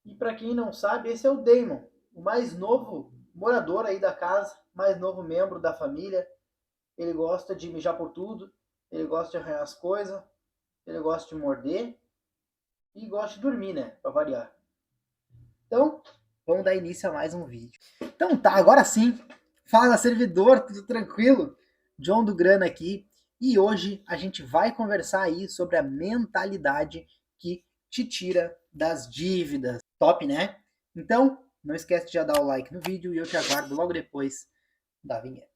E para quem não sabe, esse é o Damon, o mais novo morador aí da casa, mais novo membro da família. Ele gosta de mijar por tudo, ele gosta de arranhar as coisas, ele gosta de morder e gosta de dormir, né? Para variar. Então, vamos dar início a mais um vídeo. Então tá, agora sim. Fala servidor, tudo tranquilo? John do Grana aqui. E hoje a gente vai conversar aí sobre a mentalidade que te tira das dívidas. Top, né? Então, não esquece de já dar o like no vídeo e eu te aguardo logo depois da vinheta.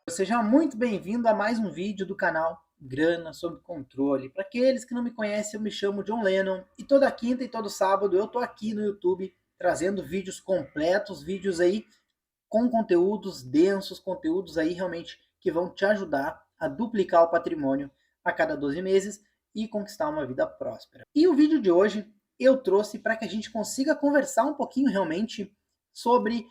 Seja muito bem-vindo a mais um vídeo do canal Grana Sob Controle. Para aqueles que não me conhecem, eu me chamo John Lennon e toda quinta e todo sábado eu tô aqui no YouTube trazendo vídeos completos, vídeos aí com conteúdos densos, conteúdos aí realmente que vão te ajudar a duplicar o patrimônio a cada 12 meses e conquistar uma vida próspera. E o vídeo de hoje eu trouxe para que a gente consiga conversar um pouquinho realmente sobre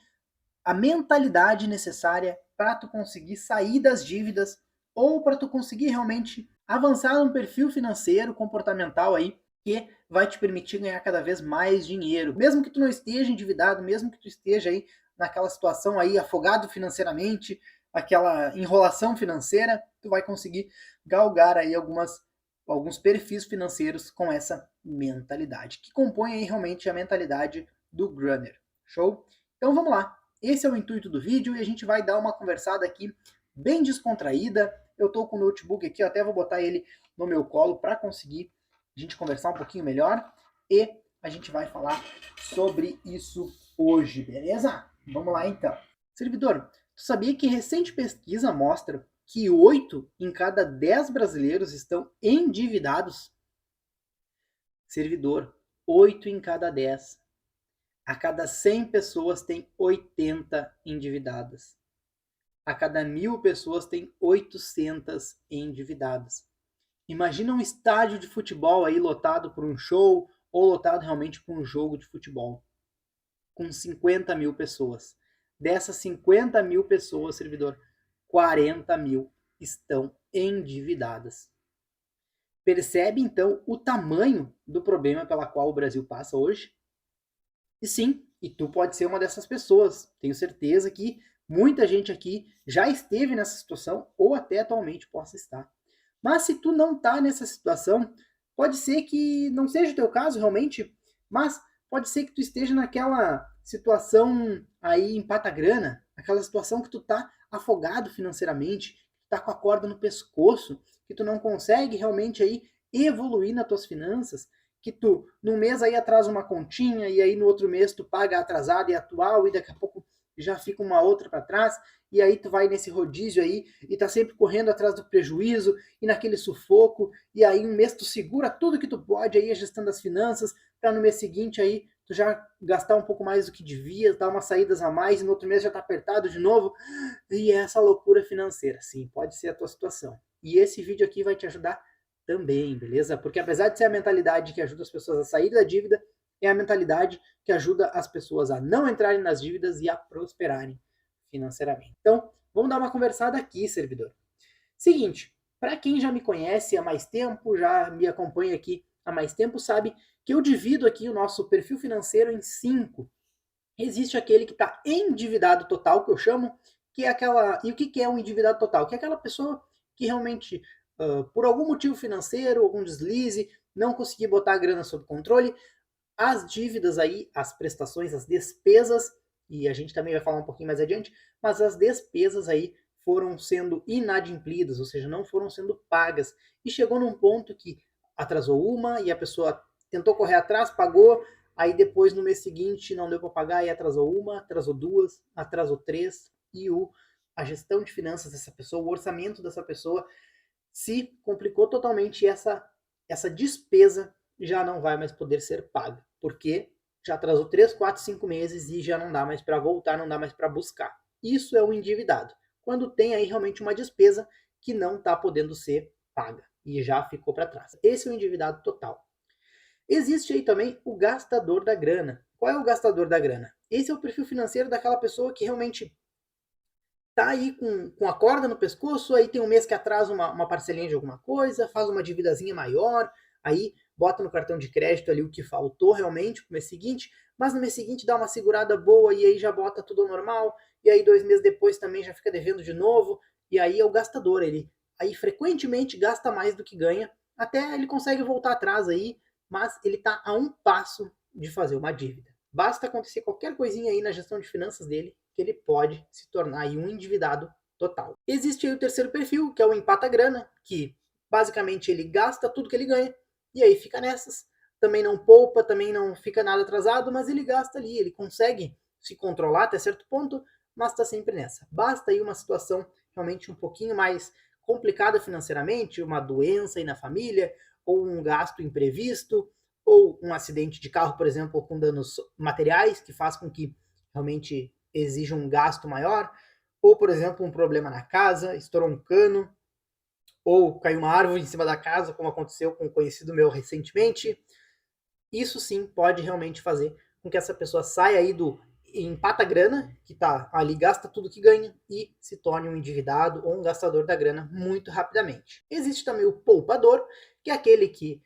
a mentalidade necessária para tu conseguir sair das dívidas ou para tu conseguir realmente avançar num perfil financeiro, comportamental aí que vai te permitir ganhar cada vez mais dinheiro. Mesmo que tu não esteja endividado, mesmo que tu esteja aí naquela situação aí afogado financeiramente, aquela enrolação financeira, tu vai conseguir galgar aí alguns perfis financeiros com essa mentalidade, que compõe aí realmente a mentalidade do Grunner. Show? Então vamos lá. Esse é o intuito do vídeo e a gente vai dar uma conversada aqui bem descontraída. Eu estou com o notebook aqui, eu até vou botar ele no meu colo para conseguir a gente conversar um pouquinho melhor e a gente vai falar sobre isso hoje, beleza? Vamos lá então. Servidor, tu sabia que recente pesquisa mostra que 8 em cada 10 brasileiros estão endividados? Servidor, 8 em cada 10. A cada 100 pessoas tem 80 endividadas. A cada 1.000 pessoas tem 800 endividadas. Imagina um estádio de futebol aí lotado por um show ou lotado realmente por um jogo de futebol com 50 mil pessoas. Dessas 50 mil pessoas, servidor, 40 mil estão endividadas. Percebe então o tamanho do problema pela qual o Brasil passa hoje? E sim, e tu pode ser uma dessas pessoas. Tenho certeza que muita gente aqui já esteve nessa situação ou até atualmente possa estar. Mas se tu não está nessa situação, pode ser que não seja o teu caso realmente, mas pode ser que tu esteja naquela situação aí em pata-grana, aquela situação que tu tá afogado financeiramente, que tá com a corda no pescoço, que tu não consegue realmente aí evoluir nas tuas finanças, que tu num mês aí atrasa uma continha e aí no outro mês tu paga atrasado e atual e daqui a pouco já fica uma outra para trás e aí tu vai nesse rodízio aí e tá sempre correndo atrás do prejuízo e naquele sufoco e aí um mês tu segura tudo que tu pode aí a gestão das finanças para no mês seguinte aí tu já gastar um pouco mais do que devia, dar umas saídas a mais e no outro mês já tá apertado de novo e é essa loucura financeira. Sim, pode ser a tua situação. E esse vídeo aqui vai te ajudar também, beleza? Porque apesar de ser a mentalidade que ajuda as pessoas a sair da dívida, é a mentalidade que ajuda as pessoas a não entrarem nas dívidas e a prosperarem financeiramente. Então, vamos dar uma conversada aqui, servidor. Seguinte, para quem já me conhece há mais tempo, já me acompanha aqui há mais tempo, sabe que eu divido aqui o nosso perfil financeiro em 5. Existe aquele que está endividado total, que eu chamo, que é aquela. E o que é um endividado total? Que é aquela pessoa que realmente, por algum motivo financeiro, algum deslize, não conseguir botar a grana sob controle, as dívidas aí, as prestações, as despesas, e a gente também vai falar um pouquinho mais adiante, mas as despesas aí foram sendo inadimplidas, ou seja, não foram sendo pagas. E chegou num ponto que atrasou uma e a pessoa tentou correr atrás, pagou, aí depois no mês seguinte não deu para pagar e atrasou uma, atrasou duas, atrasou três, e a gestão de finanças dessa pessoa, o orçamento dessa pessoa se complicou totalmente e essa despesa já não vai mais poder ser paga, porque já atrasou 3, 4, 5 meses e já não dá mais para voltar, não dá mais para buscar. Isso é o endividado, quando tem aí realmente uma despesa que não está podendo ser paga e já ficou para trás. Esse é o endividado total. Existe aí também o gastador da grana. Qual é o gastador da grana? Esse é o perfil financeiro daquela pessoa que realmente tá aí com a corda no pescoço, aí tem um mês que atrasa uma parcelinha de alguma coisa, faz uma dívidazinha maior, aí bota no cartão de crédito ali o que faltou realmente pro mês seguinte, mas no mês seguinte dá uma segurada boa e aí já bota tudo ao normal, e aí 2 meses depois também já fica devendo de novo, e aí é o gastador, ele aí frequentemente gasta mais do que ganha, até ele consegue voltar atrás aí, mas ele tá a um passo de fazer uma dívida. Basta acontecer qualquer coisinha aí na gestão de finanças dele, que ele pode se tornar aí um endividado total. Existe aí o terceiro perfil, que é o empata-grana, que basicamente ele gasta tudo que ele ganha, e aí fica nessas. Também não poupa, também não fica nada atrasado, mas ele gasta ali, ele consegue se controlar até certo ponto, mas está sempre nessa. Basta aí uma situação realmente um pouquinho mais complicada financeiramente, uma doença aí na família, ou um gasto imprevisto, ou um acidente de carro, por exemplo, com danos materiais, que faz com que realmente exija um gasto maior, ou, por exemplo, um problema na casa, estourou um cano, ou caiu uma árvore em cima da casa, como aconteceu com um conhecido meu recentemente. Isso sim pode realmente fazer com que essa pessoa saia aí do empata grana, que está ali, gasta tudo que ganha, e se torne um endividado ou um gastador da grana muito rapidamente. Existe também o poupador, que é aquele que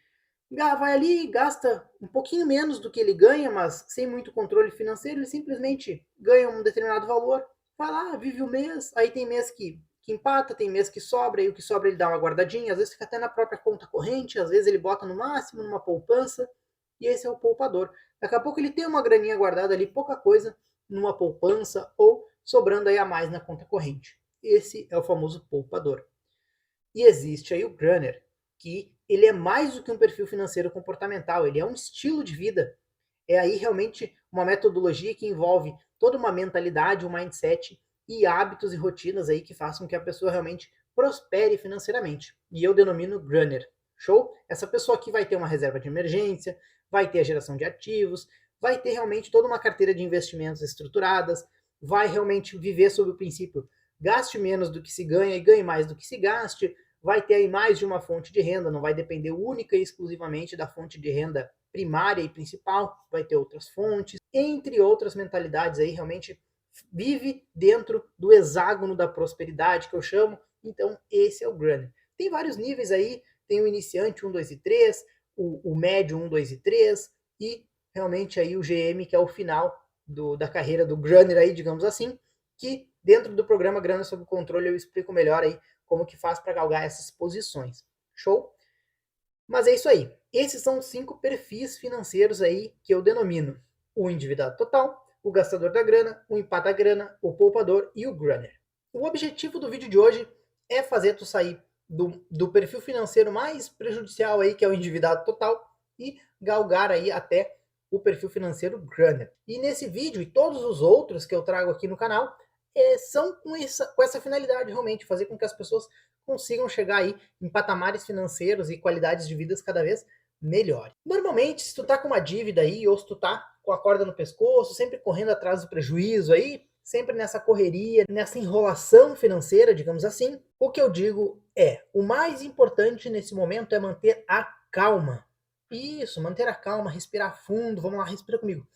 vai ali e gasta um pouquinho menos do que ele ganha, mas sem muito controle financeiro, ele simplesmente ganha um determinado valor, vai lá, vive o mês, aí tem mês que empata, tem mês que sobra, e o que sobra ele dá uma guardadinha, às vezes fica até na própria conta corrente, às vezes ele bota no máximo numa poupança, e esse é o poupador. Daqui a pouco ele tem uma graninha guardada ali, pouca coisa, numa poupança ou sobrando aí a mais na conta corrente. Esse é o famoso poupador. E existe aí o Grunner, que ele é mais do que um perfil financeiro comportamental, ele é um estilo de vida. É aí realmente uma metodologia que envolve toda uma mentalidade, um mindset e hábitos e rotinas aí que façam com que a pessoa realmente prospere financeiramente. E eu denomino Grunner. Show? Essa pessoa aqui vai ter uma reserva de emergência, vai ter a geração de ativos, vai ter realmente toda uma carteira de investimentos estruturadas, vai realmente viver sob o princípio gaste menos do que se ganha e ganhe mais do que se gaste, vai ter aí mais de uma fonte de renda, não vai depender única e exclusivamente da fonte de renda primária e principal, vai ter outras fontes, entre outras mentalidades aí, realmente vive dentro do hexágono da prosperidade, que eu chamo, então esse é o Grunner. Tem vários níveis aí, tem o iniciante 1, 2 e 3, o médio 1, 2 e 3, e realmente aí o GM, que é o final da carreira do Grunner aí, digamos assim, que dentro do programa Grana Sob Controle eu explico melhor aí como que faz para galgar essas posições. Show? Mas é isso aí. Esses são os 5 perfis financeiros aí que eu denomino o endividado total, o gastador da grana, o empata grana, o poupador e o grunner. O objetivo do vídeo de hoje é fazer tu sair do perfil financeiro mais prejudicial aí, que é o endividado total, e galgar aí até o perfil financeiro grunner. E nesse vídeo e todos os outros que eu trago aqui no canal, são com essa finalidade realmente, fazer com que as pessoas consigam chegar aí em patamares financeiros e qualidades de vida cada vez melhores. Normalmente, se tu tá com uma dívida aí, ou se tu tá com a corda no pescoço, sempre correndo atrás do prejuízo aí, sempre nessa correria, nessa enrolação financeira, digamos assim, o que eu digo é, o mais importante nesse momento é manter a calma. Isso, manter a calma, respirar fundo, vamos lá, respira comigo.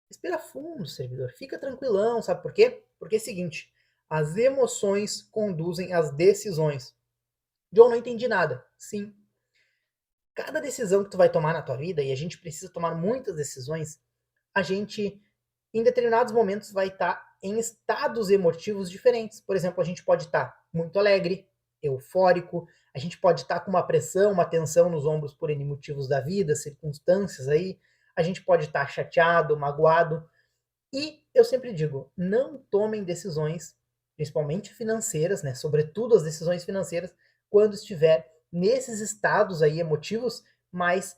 Respira fundo, servidor. Fica tranquilão, sabe por quê? Porque é o seguinte, as emoções conduzem as decisões. John, não entendi nada. Sim. Cada decisão que tu vai tomar na tua vida, e a gente precisa tomar muitas decisões, a gente, em determinados momentos, vai estar em estados emotivos diferentes. Por exemplo, a gente pode estar muito alegre, eufórico, a gente pode estar com uma pressão, uma tensão nos ombros por N motivos da vida, circunstâncias aí, a gente pode estar chateado, magoado, e eu sempre digo, não tomem decisões, principalmente financeiras, né, sobretudo as decisões financeiras, quando estiver nesses estados aí emotivos mais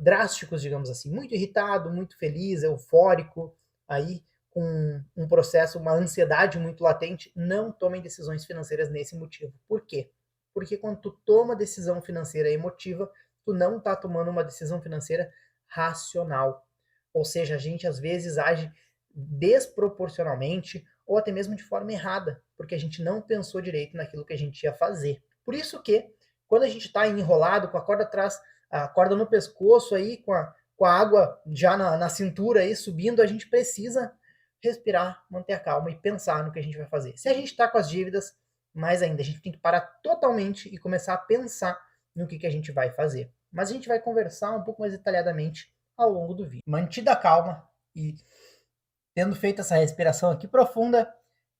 drásticos, digamos assim, muito irritado, muito feliz, eufórico, aí com um processo, uma ansiedade muito latente, não tomem decisões financeiras nesse motivo. Por quê? Porque quando tu toma decisão financeira emotiva, tu não está tomando uma decisão financeira racional. Ou seja, a gente às vezes age desproporcionalmente ou até mesmo de forma errada, porque a gente não pensou direito naquilo que a gente ia fazer. Por isso que, quando a gente está enrolado, com a corda atrás, a corda no pescoço aí, com a água já na cintura aí subindo, a gente precisa respirar, manter a calma e pensar no que a gente vai fazer. Se a gente está com as dívidas, mais ainda, a gente tem que parar totalmente e começar a pensar no que a gente vai fazer. Mas a gente vai conversar um pouco mais detalhadamente ao longo do vídeo. Mantida a calma e tendo feito essa respiração aqui profunda,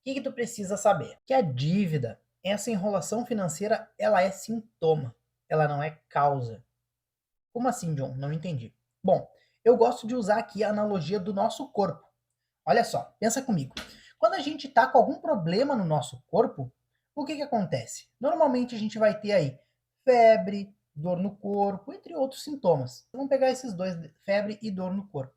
o que tu precisa saber? Que a dívida, essa enrolação financeira, ela é sintoma, ela não é causa. Como assim, John? Não entendi. Bom, eu gosto de usar aqui a analogia do nosso corpo. Olha só, pensa comigo. Quando a gente está com algum problema no nosso corpo, o que acontece? Normalmente a gente vai ter aí febre, dor no corpo, entre outros sintomas. Vamos pegar esses dois, febre e dor no corpo.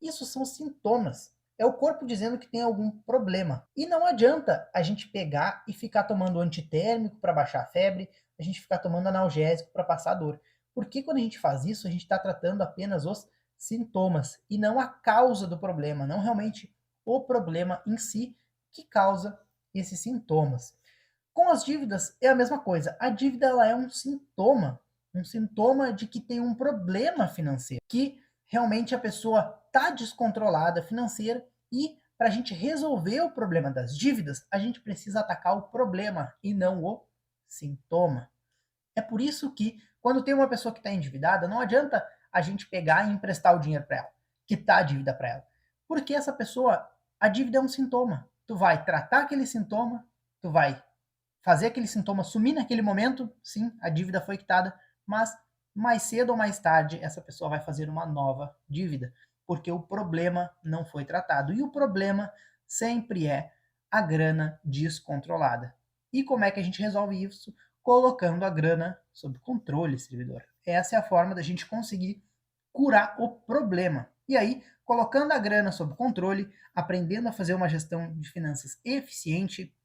Isso são sintomas. É o corpo dizendo que tem algum problema. E não adianta a gente pegar e ficar tomando antitérmico para baixar a febre, a gente ficar tomando analgésico para passar a dor. Porque quando a gente faz isso, a gente está tratando apenas os sintomas e não a causa do problema, não realmente o problema em si que causa esses sintomas. Com as dívidas é a mesma coisa. A dívida ela é um sintoma de que tem um problema financeiro, que realmente a pessoa está descontrolada financeira e para a gente resolver o problema das dívidas, a gente precisa atacar o problema e não o sintoma. É por isso que quando tem uma pessoa que está endividada, não adianta a gente pegar e emprestar o dinheiro para ela, quitar a dívida para ela. Porque essa pessoa, a dívida é um sintoma. Tu vai tratar aquele sintoma, tu vai fazer aquele sintoma sumir naquele momento, sim, a dívida foi quitada, mas mais cedo ou mais tarde essa pessoa vai fazer uma nova dívida, porque o problema não foi tratado. E o problema sempre é a grana descontrolada. E como é que a gente resolve isso? Colocando a grana sob controle, servidor. Essa é a forma da gente conseguir curar o problema. E aí, colocando a grana sob controle, aprendendo a fazer uma gestão de finanças eficiente,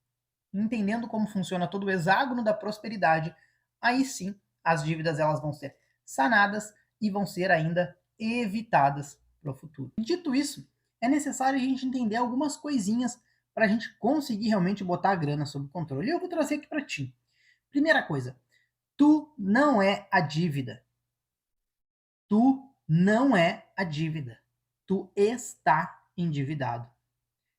entendendo como funciona todo o hexágono da prosperidade, aí sim as dívidas elas vão ser sanadas e vão ser ainda evitadas para o futuro. Dito isso, é necessário a gente entender algumas coisinhas para a gente conseguir realmente botar a grana sob controle. E eu vou trazer aqui para ti. Primeira coisa, tu não é a dívida. Tu não é a dívida. Tu está endividado.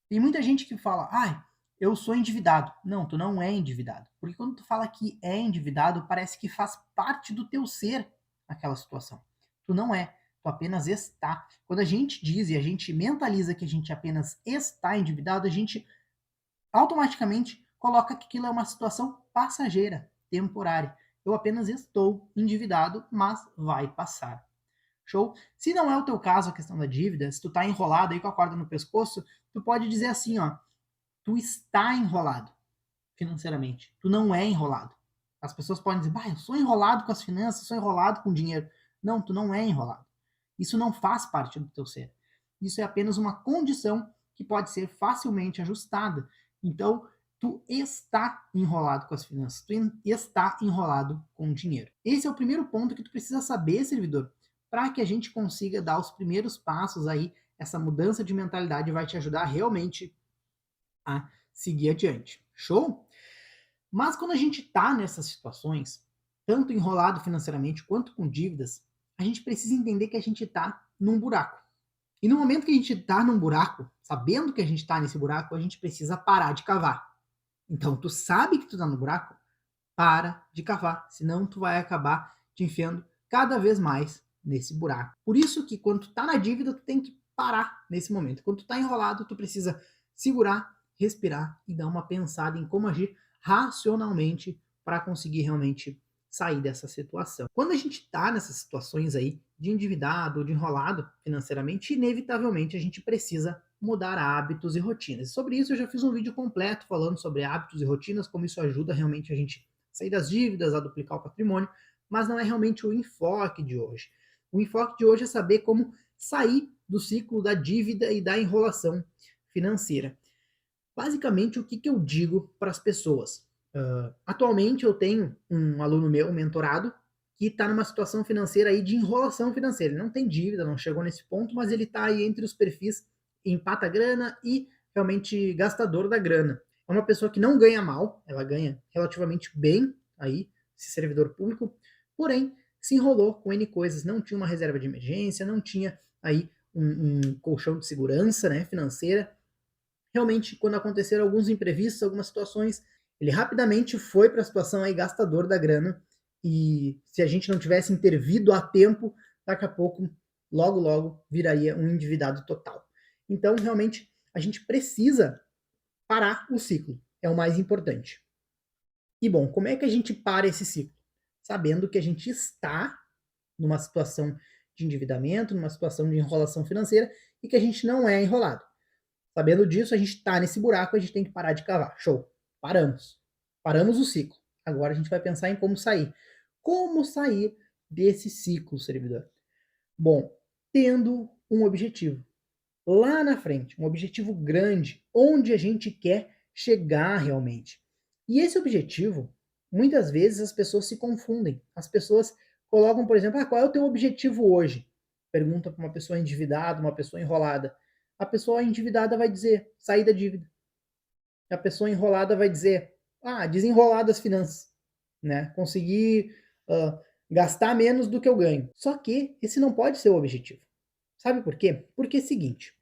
Tem muita gente que fala, eu sou endividado. Não, tu não é endividado. Porque quando tu fala que é endividado, parece que faz parte do teu ser aquela situação. Tu não é, tu apenas está. Quando a gente diz e a gente mentaliza que a gente apenas está endividado, a gente automaticamente coloca que aquilo é uma situação passageira, temporária. Eu apenas estou endividado, mas vai passar. Show? Se não é o teu caso a questão da dívida, se tu tá enrolado aí com a corda no pescoço, tu pode dizer assim, ó, tu está enrolado financeiramente, tu não é enrolado. As pessoas podem dizer, eu sou enrolado com as finanças, sou enrolado com o dinheiro. Não, tu não é enrolado. Isso não faz parte do teu ser. Isso é apenas uma condição que pode ser facilmente ajustada. Então, tu está enrolado com as finanças, tu está enrolado com o dinheiro. Esse é o primeiro ponto que tu precisa saber, servidor, para que a gente consiga dar os primeiros passos aí, essa mudança de mentalidade vai te ajudar realmente a seguir adiante. Show? Mas quando a gente está nessas situações, tanto enrolado financeiramente quanto com dívidas, a gente precisa entender que a gente está num buraco. E no momento que a gente está num buraco, sabendo que a gente está nesse buraco, a gente precisa parar de cavar. Então, tu sabe que tu está no buraco, para de cavar, senão tu vai acabar te enfiando cada vez mais nesse buraco. Por isso que quando tu tá na dívida, tu tem que parar nesse momento. Quando tu tá enrolado, tu precisa segurar, respirar e dar uma pensada em como agir racionalmente para conseguir realmente sair dessa situação. Quando a gente está nessas situações aí de endividado ou de enrolado financeiramente, inevitavelmente a gente precisa mudar hábitos e rotinas. E sobre isso eu já fiz um vídeo completo falando sobre hábitos e rotinas, como isso ajuda realmente a gente sair das dívidas, a duplicar o patrimônio, mas não é realmente o enfoque de hoje. O enfoque de hoje é saber como sair do ciclo da dívida e da enrolação financeira. Basicamente, o que eu digo para as pessoas? Atualmente eu tenho um aluno meu, um mentorado, que está numa situação financeira aí de enrolação financeira. Ele não tem dívida, não chegou nesse ponto, mas ele está aí entre os perfis empata grana e realmente gastador da grana. É uma pessoa que não ganha mal, ela ganha relativamente bem aí, esse servidor público, porém se enrolou com N coisas, não tinha uma reserva de emergência, não tinha aí um colchão de segurança, né, financeira. Realmente, quando aconteceram alguns imprevistos, algumas situações, ele rapidamente foi para a situação aí gastador da grana, e se a gente não tivesse intervido a tempo, daqui a pouco, logo, logo, viraria um endividado total. Então, realmente, a gente precisa parar o ciclo, é o mais importante. E bom, como é que a gente para esse ciclo? Sabendo que a gente está numa situação de endividamento, numa situação de enrolação financeira, e que a gente não é enrolado. Sabendo disso, a gente está nesse buraco, a gente tem que parar de cavar. Show. Paramos. Paramos o ciclo. Agora a gente vai pensar em como sair. Como sair desse ciclo, servidor? Bom, tendo um objetivo. Lá na frente, um objetivo grande, onde a gente quer chegar realmente. E esse objetivo, muitas vezes as pessoas se confundem. As pessoas colocam, por exemplo, qual é o teu objetivo hoje? Pergunta para uma pessoa endividada, uma pessoa enrolada. A pessoa endividada vai dizer, sair da dívida. A pessoa enrolada vai dizer, desenrolar das finanças, né? Conseguir gastar menos do que eu ganho. Só que esse não pode ser o objetivo. Sabe por quê? Porque é o seguinte,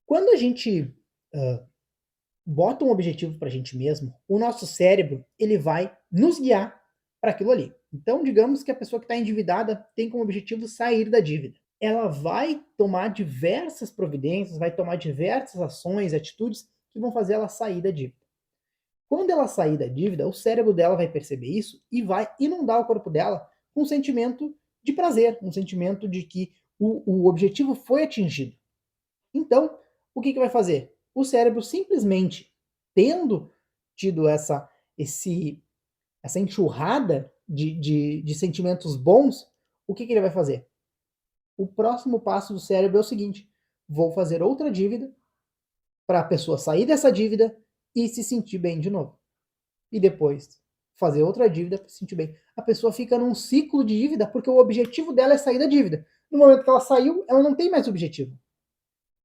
quando a gente bota um objetivo para a gente mesmo, o nosso cérebro ele vai nos guiar para aquilo ali. Então, digamos que a pessoa que está endividada tem como objetivo sair da dívida. Ela vai tomar diversas providências, vai tomar diversas ações, atitudes que vão fazer ela sair da dívida. Quando ela sair da dívida, o cérebro dela vai perceber isso e vai inundar o corpo dela com um sentimento de prazer, um sentimento de que o objetivo foi atingido. Então, o que vai fazer? O cérebro simplesmente, tendo tido essa enxurrada de sentimentos bons, o que ele vai fazer? O próximo passo do cérebro é o seguinte: vou fazer outra dívida para a pessoa sair dessa dívida e se sentir bem de novo. E depois fazer outra dívida para se sentir bem. A pessoa fica num ciclo de dívida porque o objetivo dela é sair da dívida. No momento que ela saiu, ela não tem mais objetivo.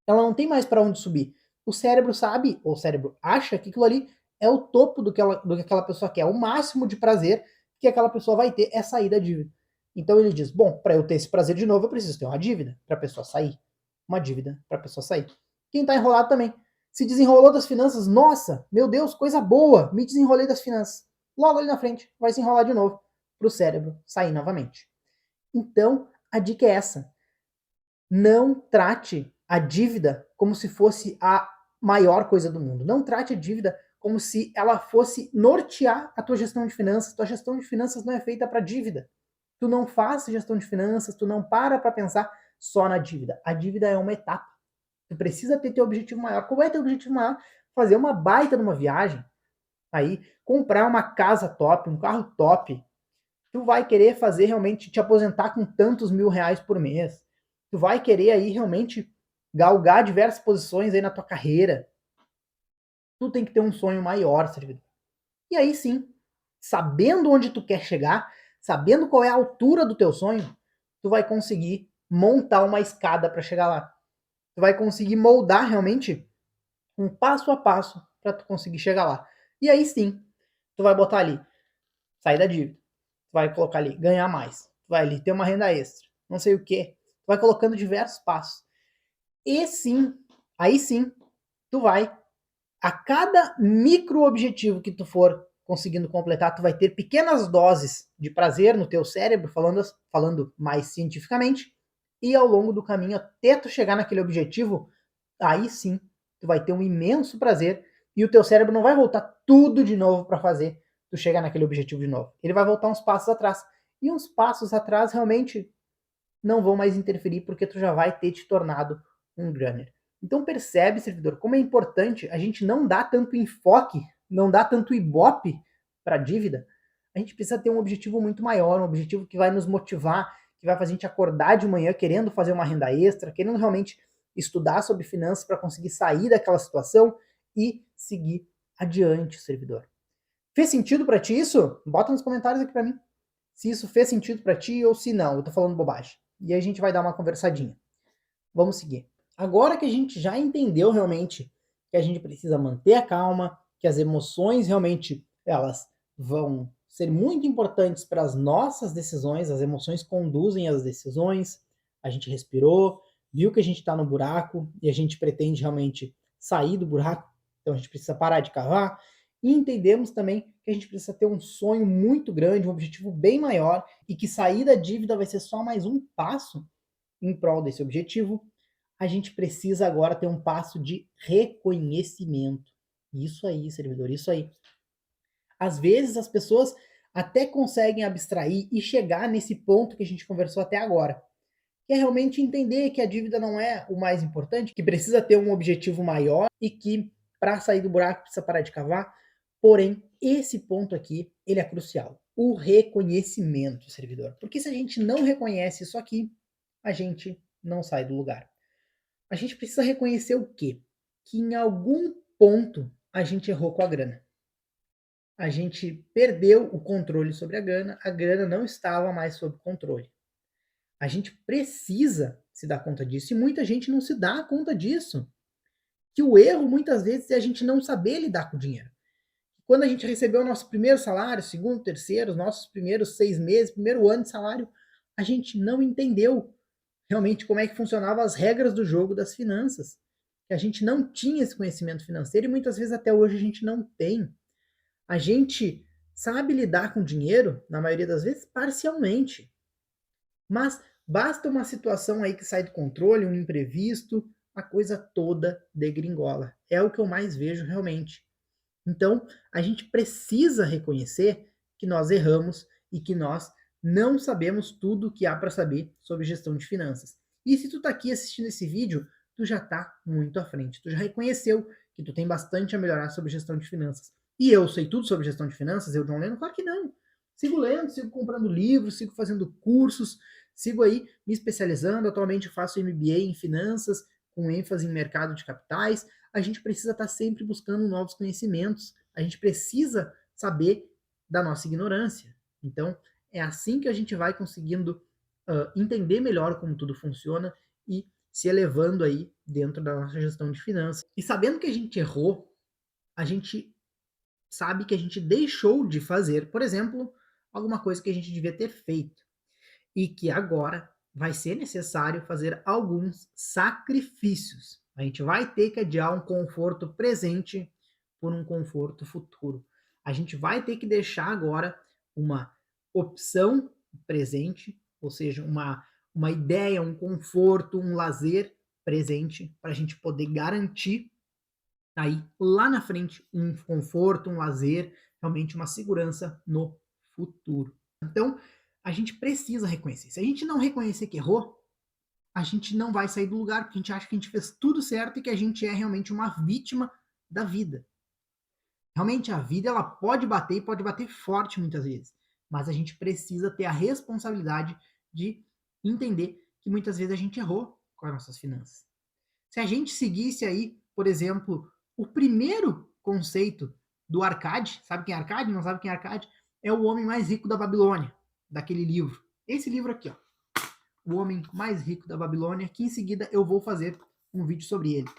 Ela não tem mais para onde subir. O cérebro sabe, ou o cérebro acha que aquilo ali é o topo do que aquela pessoa quer, o máximo de prazer que aquela pessoa vai ter é sair da dívida. Então ele diz, bom, para eu ter esse prazer de novo, eu preciso ter uma dívida para a pessoa sair. Uma dívida para a pessoa sair. Quem está enrolado também. Se desenrolou das finanças, nossa, meu Deus, coisa boa, me desenrolei das finanças. Logo ali na frente, vai se enrolar de novo para o cérebro sair novamente. Então, a dica é essa. Não trate a dívida como se fosse a maior coisa do mundo. Não trate a dívida como se ela fosse nortear a tua gestão de finanças. Tua gestão de finanças não é feita para dívida. Tu não faz gestão de finanças, tu não para pensar só na dívida. A dívida é uma etapa. Tu precisa ter teu objetivo maior. Qual é teu objetivo maior? Fazer uma baita numa viagem. Aí, comprar uma casa top, um carro top. Tu vai querer fazer realmente te aposentar com tantos R$ 1.000 por mês. Tu vai querer aí realmente galgar diversas posições aí na tua carreira. Tu tem que ter um sonho maior, servidor. E aí sim, sabendo onde tu quer chegar, sabendo qual é a altura do teu sonho, tu vai conseguir montar uma escada para chegar lá. Tu vai conseguir moldar realmente um passo a passo para tu conseguir chegar lá. E aí sim, tu vai botar ali, sair da dívida. Tu vai colocar ali, ganhar mais. Tu vai ali, ter uma renda extra. Não sei o quê. Tu vai colocando diversos passos. E sim, aí sim, tu vai, a cada micro objetivo que tu for conseguindo completar, tu vai ter pequenas doses de prazer no teu cérebro, falando mais cientificamente, e ao longo do caminho, até tu chegar naquele objetivo, aí sim, tu vai ter um imenso prazer, e o teu cérebro não vai voltar tudo de novo para fazer tu chegar naquele objetivo de novo. Ele vai voltar uns passos atrás. E uns passos atrás realmente não vão mais interferir, porque tu já vai ter te tornado um gunner. Então percebe, servidor, como é importante a gente não dar tanto enfoque, não dar tanto ibope para a dívida. A gente precisa ter um objetivo muito maior, um objetivo que vai nos motivar, que vai fazer a gente acordar de manhã querendo fazer uma renda extra, querendo realmente estudar sobre finanças para conseguir sair daquela situação e seguir adiante, servidor. Fez sentido para ti isso? Bota nos comentários aqui para mim se isso fez sentido para ti ou se não, eu tô falando bobagem. E aí a gente vai dar uma conversadinha. Vamos seguir. Agora que a gente já entendeu realmente que a gente precisa manter a calma, que as emoções realmente elas vão ser muito importantes para as nossas decisões, as emoções conduzem as decisões, a gente respirou, viu que a gente está no buraco e a gente pretende realmente sair do buraco, então a gente precisa parar de cavar, e entendemos também que a gente precisa ter um sonho muito grande, um objetivo bem maior, e que sair da dívida vai ser só mais um passo em prol desse objetivo. A gente precisa agora ter um passo de reconhecimento. Isso aí, servidor, isso aí. Às vezes as pessoas até conseguem abstrair e chegar nesse ponto que a gente conversou até agora, que é realmente entender que a dívida não é o mais importante, que precisa ter um objetivo maior e que para sair do buraco precisa parar de cavar. Porém, esse ponto aqui, ele é crucial. O reconhecimento, servidor. Porque se a gente não reconhece isso aqui, a gente não sai do lugar. A gente precisa reconhecer o quê? Que em algum ponto a gente errou com a grana. A gente perdeu o controle sobre a grana não estava mais sob controle. A gente precisa se dar conta disso e muita gente não se dá conta disso. Que o erro muitas vezes é a gente não saber lidar com o dinheiro. Quando a gente recebeu o nosso primeiro salário, segundo, terceiro, os nossos primeiros 6 meses, primeiro ano de salário, a gente não entendeu realmente como é que funcionavam as regras do jogo das finanças. A gente não tinha esse conhecimento financeiro e muitas vezes até hoje a gente não tem. A gente sabe lidar com dinheiro, na maioria das vezes, parcialmente. Mas basta uma situação aí que sai do controle, um imprevisto, a coisa toda degringola. É o que eu mais vejo realmente. Então, a gente precisa reconhecer que nós erramos e que nós não sabemos tudo o que há para saber sobre gestão de finanças. E se tu está aqui assistindo esse vídeo, tu já está muito à frente. Tu já reconheceu que tu tem bastante a melhorar sobre gestão de finanças. E eu sei tudo sobre gestão de finanças, eu, John Lennon? Claro que não. Sigo lendo, sigo comprando livros, sigo fazendo cursos, sigo aí me especializando. Atualmente faço MBA em finanças, com ênfase em mercado de capitais. A gente precisa estar sempre buscando novos conhecimentos. A gente precisa saber da nossa ignorância. Então, é assim que a gente vai conseguindo entender melhor como tudo funciona e se elevando aí dentro da nossa gestão de finanças. E sabendo que a gente errou, a gente sabe que a gente deixou de fazer, por exemplo, alguma coisa que a gente devia ter feito e que agora vai ser necessário fazer alguns sacrifícios. A gente vai ter que adiar um conforto presente por um conforto futuro. A gente vai ter que deixar agora uma opção presente, ou seja, uma ideia, um conforto, um lazer presente, para a gente poder garantir aí lá na frente um conforto, um lazer, realmente uma segurança no futuro. Então, a gente precisa reconhecer. Se a gente não reconhecer que errou, a gente não vai sair do lugar, porque a gente acha que a gente fez tudo certo e que a gente é realmente uma vítima da vida. Realmente a vida ela pode bater e pode bater forte muitas vezes, mas a gente precisa ter a responsabilidade de entender que muitas vezes a gente errou com as nossas finanças. Se a gente seguisse aí, por exemplo, o primeiro conceito do Arcade, sabe quem é Arcade? Não sabe quem é Arcade? É o homem mais rico da Babilônia, daquele livro. Esse livro aqui, ó. O homem mais rico da Babilônia, que em seguida eu vou fazer um vídeo sobre ele.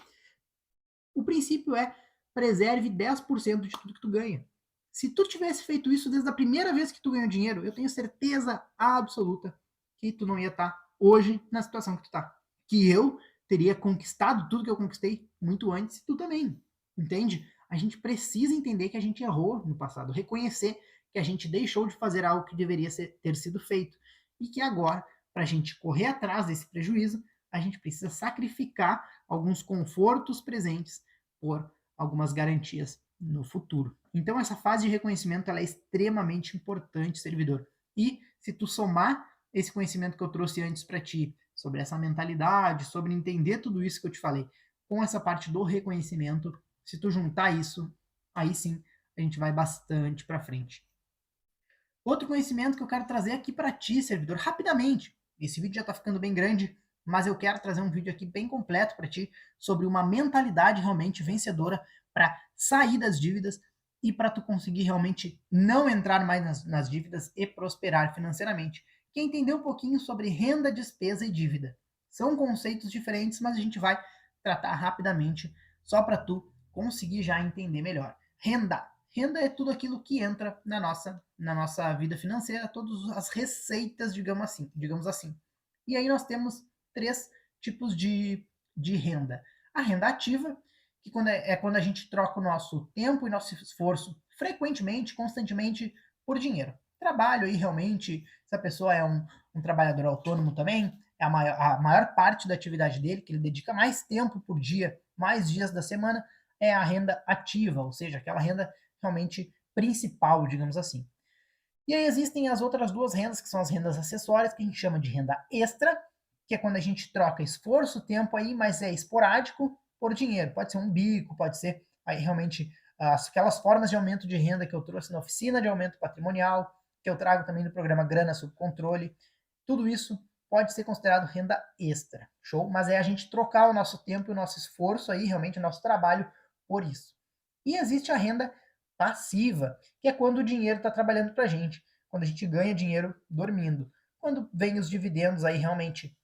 O princípio é preserve 10% de tudo que tu ganha. Se tu tivesse feito isso desde a primeira vez que tu ganhou dinheiro, eu tenho certeza absoluta que tu não ia estar hoje na situação que tu tá. Que eu teria conquistado tudo que eu conquistei muito antes, e tu também. Entende? A gente precisa entender que a gente errou no passado, reconhecer que a gente deixou de fazer algo que deveria ter sido feito e que agora, para a gente correr atrás desse prejuízo, a gente precisa sacrificar alguns confortos presentes por algumas garantias no futuro. Então essa fase de reconhecimento ela é extremamente importante, servidor. E se tu somar esse conhecimento que eu trouxe antes para ti, sobre essa mentalidade, sobre entender tudo isso que eu te falei, com essa parte do reconhecimento, se tu juntar isso, aí sim a gente vai bastante para frente. Outro conhecimento que eu quero trazer aqui para ti, servidor, rapidamente. Esse vídeo já está ficando bem grande, mas eu quero trazer um vídeo aqui bem completo para ti sobre uma mentalidade realmente vencedora para sair das dívidas e para tu conseguir realmente não entrar mais nas dívidas e prosperar financeiramente. Que é entender um pouquinho sobre renda, despesa e dívida. São conceitos diferentes, mas a gente vai tratar rapidamente só para tu conseguir já entender melhor. Renda. Renda é tudo aquilo que entra na nossa vida financeira, todas as receitas, digamos assim. E aí nós temos 3 tipos de renda. A renda ativa, que é quando a gente troca o nosso tempo e nosso esforço frequentemente, constantemente, por dinheiro. Trabalho aí realmente, se a pessoa é um trabalhador autônomo também, é a maior parte da atividade dele, que ele dedica mais tempo por dia, mais dias da semana, é a renda ativa, ou seja, aquela renda realmente principal, digamos assim. E aí existem as outras duas rendas, que são as rendas acessórias, que a gente chama de renda extra, que é quando a gente troca esforço, tempo aí, mas é esporádico por dinheiro. Pode ser um bico, pode ser aí realmente aquelas formas de aumento de renda que eu trouxe na oficina de aumento patrimonial, que eu trago também do programa Grana Sob Controle. Tudo isso pode ser considerado renda extra, show? Mas é a gente trocar o nosso tempo e o nosso esforço aí, realmente o nosso trabalho por isso. E existe a renda passiva, que é quando o dinheiro está trabalhando para a gente, quando a gente ganha dinheiro dormindo. Quando vem os dividendos aí realmente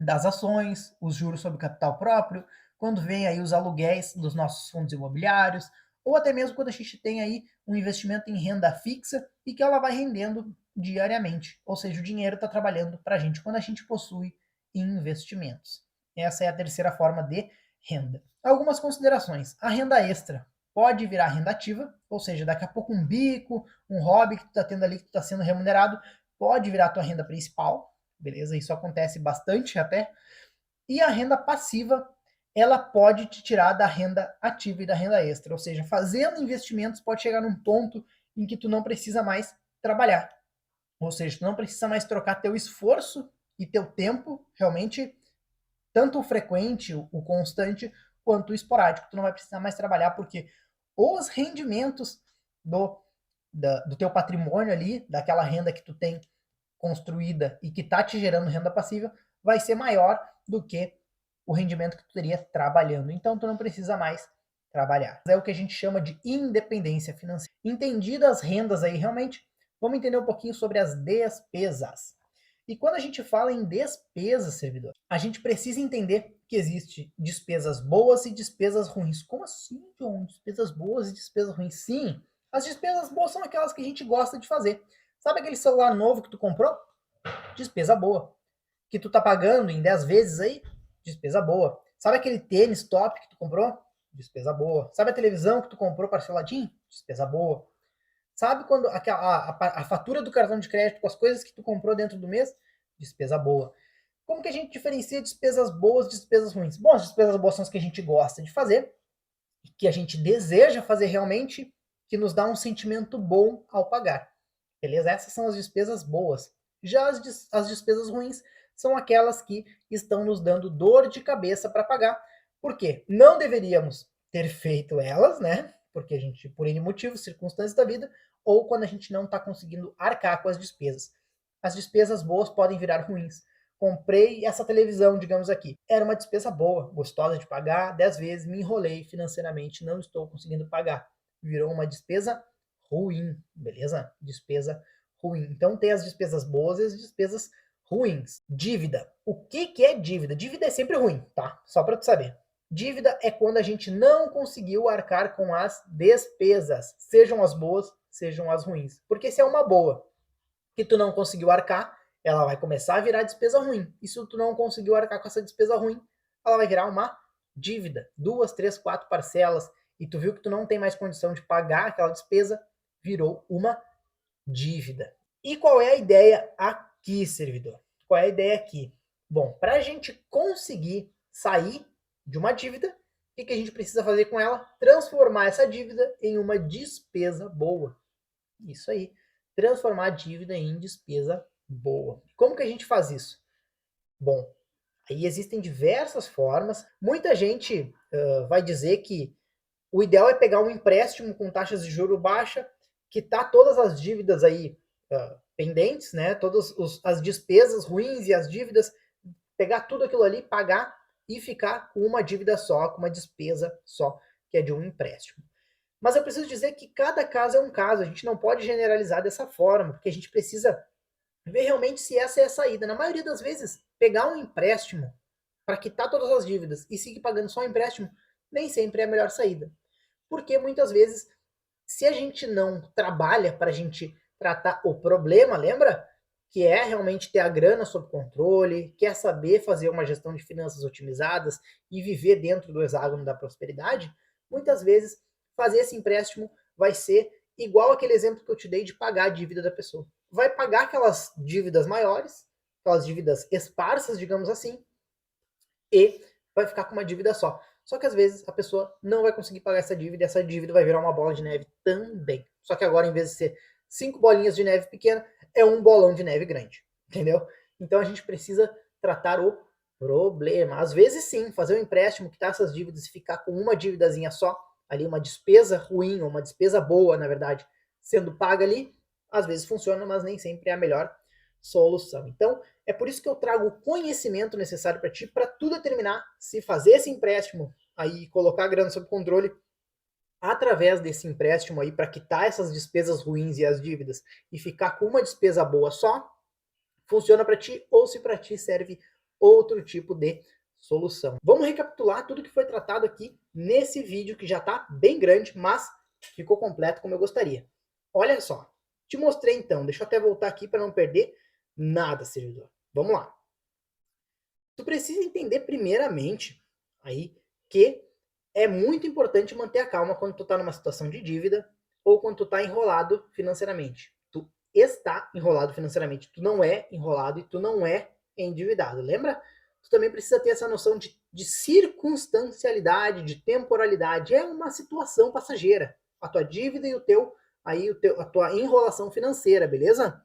das ações, os juros sobre o capital próprio, quando vem aí os aluguéis dos nossos fundos imobiliários, ou até mesmo quando a gente tem aí um investimento em renda fixa e que ela vai rendendo diariamente, ou seja, o dinheiro está trabalhando para a gente quando a gente possui investimentos. Essa é a terceira forma de renda. Algumas considerações. A renda extra pode virar renda ativa, ou seja, daqui a pouco um bico, um hobby que tu está tendo ali, que tu está sendo remunerado, pode virar tua renda principal, beleza? Isso acontece bastante até. E a renda passiva, ela pode te tirar da renda ativa e da renda extra, ou seja, fazendo investimentos pode chegar num ponto em que tu não precisa mais trabalhar, ou seja, tu não precisa mais trocar teu esforço e teu tempo, realmente, tanto o frequente, o constante, quanto o esporádico. Tu não vai precisar mais trabalhar, porque os rendimentos do teu patrimônio ali, daquela renda que tu tem construída e que está te gerando renda passiva, vai ser maior do que o rendimento que tu teria trabalhando. Então tu não precisa mais trabalhar. É o que a gente chama de independência financeira. Entendidas as rendas aí, realmente, vamos entender um pouquinho sobre as despesas. E quando a gente fala em despesas, servidor, a gente precisa entender que existe despesas boas e despesas ruins. Como assim, John? Despesas boas e despesas ruins? Sim, as despesas boas são aquelas que a gente gosta de fazer. Sabe aquele celular novo que tu comprou? Despesa boa. Que tu tá pagando em 10 vezes aí? Despesa boa. Sabe aquele tênis top que tu comprou? Despesa boa. Sabe a televisão que tu comprou parceladinho? Despesa boa. Sabe quando a fatura do cartão de crédito com as coisas que tu comprou dentro do mês? Despesa boa. Como que a gente diferencia despesas boas de despesas ruins? Bom, as despesas boas são as que a gente gosta de fazer, que a gente deseja fazer realmente, que nos dá um sentimento bom ao pagar. Beleza? Essas são as despesas boas. Já as despesas ruins são aquelas que estão nos dando dor de cabeça para pagar. Por quê? Não deveríamos ter feito elas, né? Porque a gente, por N motivos, circunstâncias da vida, ou quando a gente não está conseguindo arcar com as despesas. As despesas boas podem virar ruins. Comprei essa televisão, digamos aqui. Era uma despesa boa, gostosa de pagar, 10 vezes, me enrolei financeiramente, não estou conseguindo pagar. Virou uma despesa ruim, beleza? Despesa ruim. Então tem as despesas boas e as despesas ruins. Dívida. O que é dívida? Dívida é sempre ruim, tá? Só para tu saber. Dívida é quando a gente não conseguiu arcar com as despesas, sejam as boas, sejam as ruins. Porque se é uma boa que tu não conseguiu arcar, ela vai começar a virar despesa ruim. E se tu não conseguiu arcar com essa despesa ruim, ela vai virar uma dívida. 2, 3, 4 parcelas. E tu viu que tu não tem mais condição de pagar aquela despesa, virou uma dívida. E qual é a ideia aqui, servidor? Qual é a ideia aqui? Bom, para a gente conseguir sair de uma dívida, o que a gente precisa fazer com ela? Transformar essa dívida em uma despesa boa. Isso aí. Transformar a dívida em despesa boa. Como que a gente faz isso? Bom, aí existem diversas formas. Muita gente vai dizer que o ideal é pegar um empréstimo com taxas de juro baixa, quitar todas as dívidas aí pendentes, né? Todas as despesas ruins e as dívidas, pegar tudo aquilo ali, pagar e ficar com uma dívida só, com uma despesa só, que é de um empréstimo. Mas eu preciso dizer que cada caso é um caso, a gente não pode generalizar dessa forma, porque a gente precisa ver realmente se essa é a saída. Na maioria das vezes, pegar um empréstimo para quitar todas as dívidas e seguir pagando só o empréstimo, nem sempre é a melhor saída. Porque muitas vezes, se a gente não trabalha para a gente tratar o problema, lembra? que é realmente ter a grana sob controle, quer saber fazer uma gestão de finanças otimizadas e viver dentro do hexágono da prosperidade, muitas vezes fazer esse empréstimo vai ser igual aquele exemplo que eu te dei de pagar a dívida da pessoa. Vai pagar aquelas dívidas maiores, aquelas dívidas esparsas, digamos assim, e vai ficar com uma dívida só. Só que às vezes a pessoa não vai conseguir pagar essa dívida e essa dívida vai virar uma bola de neve também. Só que agora, em vez de ser 5 bolinhas de neve pequena, é um bolão de neve grande. Entendeu? Então a gente precisa tratar o problema. Às vezes sim, fazer um empréstimo, quitar essas dívidas e ficar com uma dívidazinha só, ali uma despesa ruim, ou uma despesa boa, na verdade, sendo paga ali, às vezes funciona, mas nem sempre é a melhor solução. Então, é por isso que eu trago o conhecimento necessário para ti, para tu determinar se fazer esse empréstimo aí, colocar a grana sob controle através desse empréstimo aí para quitar essas despesas ruins e as dívidas e ficar com uma despesa boa só, funciona para ti ou se para ti serve outro tipo de solução. Vamos recapitular tudo que foi tratado aqui nesse vídeo que já está bem grande, mas ficou completo como eu gostaria. Olha só, te mostrei então, deixa eu até voltar aqui para não perder nada, servidor. Vamos lá. Tu precisa entender primeiramente aí que é muito importante manter a calma quando tu tá numa situação de dívida ou quando tu tá enrolado financeiramente. Tu está enrolado financeiramente, tu não é enrolado e tu não é endividado. Lembra? Tu também precisa ter essa noção de circunstancialidade, de temporalidade. É uma situação passageira. A tua dívida e a tua enrolação financeira, beleza?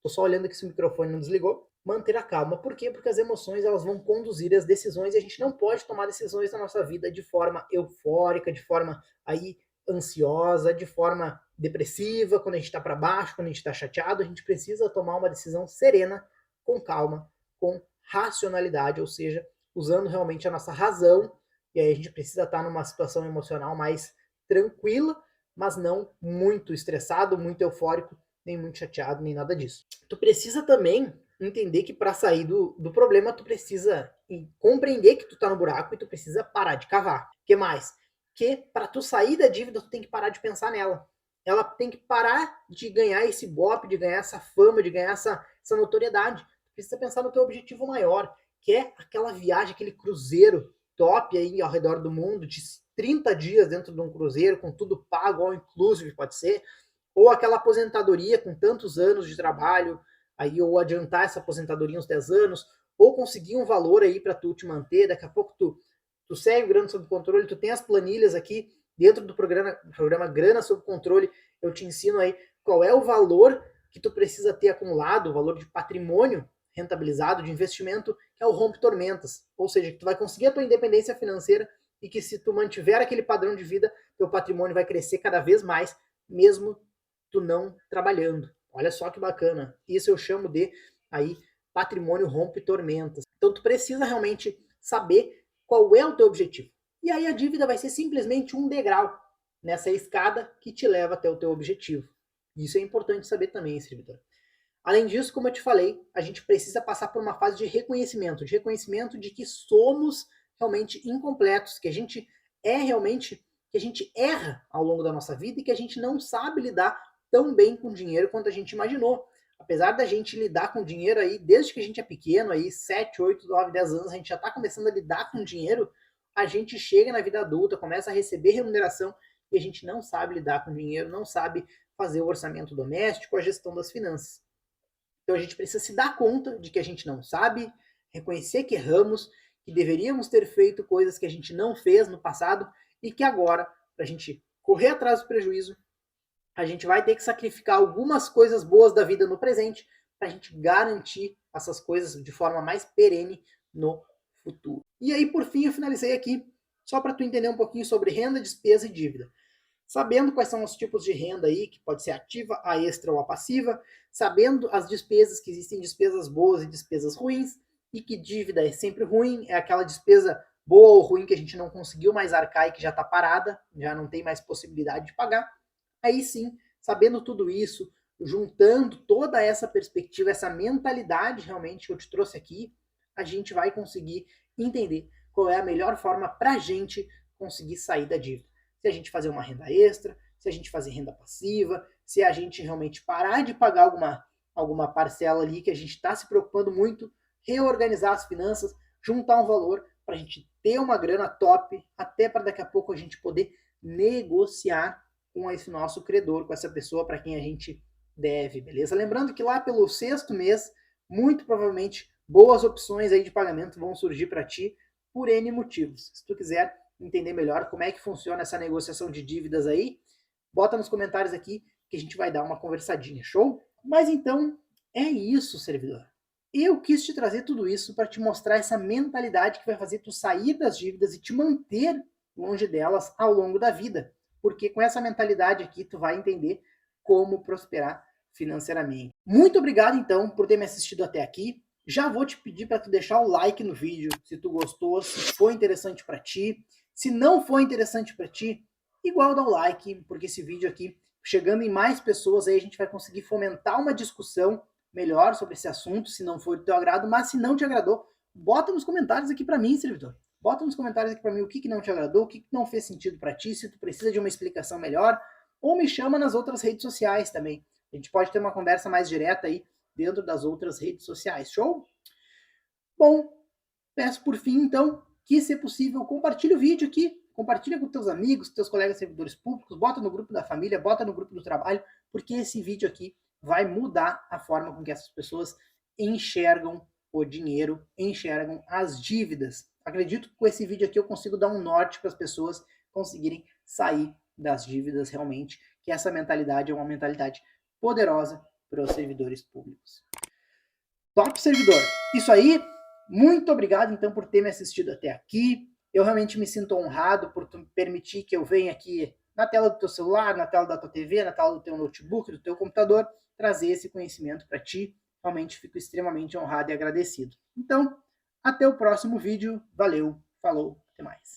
Tô só olhando aqui se o microfone não desligou. Manter a calma. Por quê? Porque as emoções elas vão conduzir as decisões e a gente não pode tomar decisões na nossa vida de forma eufórica, de forma aí ansiosa, de forma depressiva, quando a gente está para baixo, quando a gente está chateado. A gente precisa tomar uma decisão serena, com calma, com racionalidade, ou seja, usando realmente a nossa razão. E aí a gente precisa estar numa situação emocional mais tranquila, mas não muito estressado, muito eufórico, nem muito chateado, nem nada disso. Tu precisa também entender que para sair do problema, tu precisa compreender que tu tá no buraco e tu precisa parar de cavar. O que mais? Que para tu sair da dívida, tu tem que parar de pensar nela. Ela tem que parar de ganhar esse bope, de ganhar essa fama, de ganhar essa notoriedade. Tu precisa pensar no teu objetivo maior, que é aquela viagem, aquele cruzeiro top aí ao redor do mundo, de 30 dias dentro de um cruzeiro, com tudo pago, all inclusive, pode ser, ou aquela aposentadoria com tantos anos de trabalho, aí ou adiantar essa aposentadoria uns 10 anos, ou conseguir um valor aí para tu te manter, daqui a pouco tu segue o Grana Sob Controle, tu tem as planilhas aqui dentro do programa Grana Sob Controle, eu te ensino aí qual é o valor que tu precisa ter acumulado, o valor de patrimônio rentabilizado, de investimento, que é o Rompe Tormentas, ou seja, que tu vai conseguir a tua independência financeira e que se tu mantiver aquele padrão de vida, teu patrimônio vai crescer cada vez mais, mesmo tu não trabalhando. Olha só que bacana. Isso eu chamo de aí patrimônio rompe tormentas. Então tu precisa realmente saber qual é o teu objetivo. E aí a dívida vai ser simplesmente um degrau nessa escada que te leva até o teu objetivo. Isso é importante saber também, servidor. Além disso, como eu te falei, a gente precisa passar por uma fase de reconhecimento de que somos realmente incompletos, que a gente é realmente, que a gente erra ao longo da nossa vida e que a gente não sabe lidar tão bem com dinheiro quanto a gente imaginou. Apesar da gente lidar com dinheiro aí, desde que a gente é pequeno, aí 7, 8, 9, 10 anos, a gente já está começando a lidar com dinheiro, a gente chega na vida adulta, começa a receber remuneração e a gente não sabe lidar com dinheiro, não sabe fazer o orçamento doméstico, a gestão das finanças. Então a gente precisa se dar conta de que a gente não sabe, reconhecer que erramos, que deveríamos ter feito coisas que a gente não fez no passado e que agora, para a gente correr atrás do prejuízo, a gente vai ter que sacrificar algumas coisas boas da vida no presente para a gente garantir essas coisas de forma mais perene no futuro. E aí, por fim, eu finalizei aqui só para tu entender um pouquinho sobre renda, despesa e dívida. Sabendo quais são os tipos de renda aí, que pode ser ativa, a extra ou a passiva, sabendo as despesas, que existem despesas boas e despesas ruins, e que dívida é sempre ruim, é aquela despesa boa ou ruim que a gente não conseguiu mais arcar e que já está parada, já não tem mais possibilidade de pagar. Aí sim, sabendo tudo isso, juntando toda essa perspectiva, essa mentalidade realmente que eu te trouxe aqui, a gente vai conseguir entender qual é a melhor forma para a gente conseguir sair da dívida. Se a gente fazer uma renda extra, se a gente fazer renda passiva, se a gente realmente parar de pagar alguma parcela ali que a gente está se preocupando muito, reorganizar as finanças, juntar um valor para a gente ter uma grana top, até para daqui a pouco a gente poder negociar com esse nosso credor, com essa pessoa para quem a gente deve, beleza? Lembrando que lá pelo sexto mês, muito provavelmente boas opções aí de pagamento vão surgir para ti por N motivos. Se tu quiser entender melhor como é que funciona essa negociação de dívidas aí, bota nos comentários aqui que a gente vai dar uma conversadinha, show? Mas então, é isso, servidor. Eu quis te trazer tudo isso para te mostrar essa mentalidade que vai fazer tu sair das dívidas e te manter longe delas ao longo da vida. Porque com essa mentalidade aqui, tu vai entender como prosperar financeiramente. Muito obrigado, então, por ter me assistido até aqui. Já vou te pedir para tu deixar o like no vídeo, se tu gostou, se foi interessante para ti. Se não foi interessante para ti, igual dá o like, porque esse vídeo aqui, chegando em mais pessoas, aí a gente vai conseguir fomentar uma discussão melhor sobre esse assunto, se não for do teu agrado, mas se não te agradou, bota nos comentários aqui para mim, servidor. Bota nos comentários aqui para mim o que não te agradou, o que não fez sentido para ti, se tu precisa de uma explicação melhor, ou me chama nas outras redes sociais também. A gente pode ter uma conversa mais direta aí dentro das outras redes sociais, show? Bom, peço por fim, então, que, se possível, compartilhe o vídeo aqui, compartilha com teus amigos, teus colegas servidores públicos, bota no grupo da família, bota no grupo do trabalho, porque esse vídeo aqui vai mudar a forma com que essas pessoas enxergam o dinheiro, enxergam as dívidas. Acredito que com esse vídeo aqui eu consigo dar um norte para as pessoas conseguirem sair das dívidas realmente, que essa mentalidade é uma mentalidade poderosa para os servidores públicos. Top, servidor! Isso aí, muito obrigado então por ter me assistido até aqui. Eu realmente me sinto honrado por tu permitir que eu venha aqui na tela do teu celular, na tela da tua TV, na tela do teu notebook, do teu computador, trazer esse conhecimento para ti. Realmente fico extremamente honrado e agradecido. Então, até o próximo vídeo. Valeu, falou, até mais.